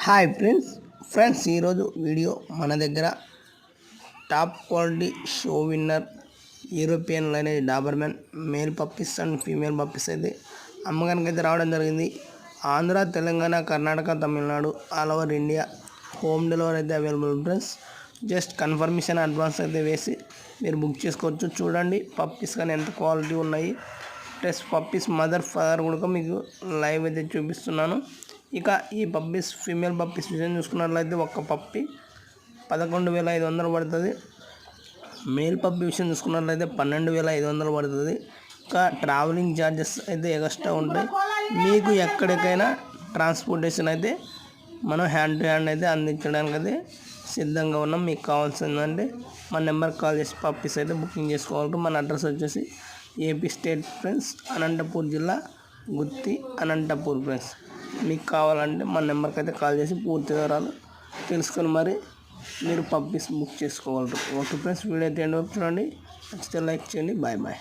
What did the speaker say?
Hi friends ఈరోజు video మన దగ్గర top quality show winner European lineage Doberman male puppies and female puppies అయితే అమ్మకానికి అయితే రావడం జరిగింది. Andhra, Telangana, Karnataka, Tamil Nadu all over India home delivery అయితే available. Friends just confirmation advance అయితే వేసి మీరు బుక్ చేసుకోవచ్చు. చూడండి పప్పీస్ కానీ ఎంత క్వాలిటీ ఉన్నాయి, ప్లస్ పప్పీస్ మదర్ ఫాదర్ కూడా మీకు లైవ్ అయితే చూపిస్తున్నాను. ఇక ఈ పప్పీస్ ఫీమేల్ పప్పీస్ విషయం చూసుకున్నట్లయితే ఒక్క పప్పి 11,500 పడుతుంది. మేల్ పప్పి విషయం చూసుకున్నట్లయితే 12,500 పడుతుంది. ఇంకా ట్రావెలింగ్ ఛార్జెస్ అయితే ఎక్స్ట్రా ఉంటాయి. మీకు ఎక్కడికైనా ట్రాన్స్పోర్టేషన్ అయితే మనం హ్యాండ్ టు హ్యాండ్ అయితే అందించడానికి అయితే సిద్ధంగా ఉన్నాం. మీకు కావాల్సిందంటే మన నెంబర్కి కాల్ చేసి పప్పీస్ అయితే బుకింగ్ చేసుకోవాలి. మన అడ్రస్ వచ్చేసి ఏపీ స్టేట్ ఫ్రెండ్స్, అనంతపూర్ జిల్లా, గుత్తి, అనంతపూర్ ఫ్రెండ్స్. మీకు కావాలంటే మన నెంబర్కి అయితే కాల్ చేసి పూర్తి వివరాలు తెలుసుకొని మరి మీరు పప్పీస్ బుక్ చేసుకోగలరు. ఓకే ఫ్రెండ్స్, వీడియో అయితే ఎండ్ చూడండి, నచ్చితే లైక్ చేయండి. బాయ్.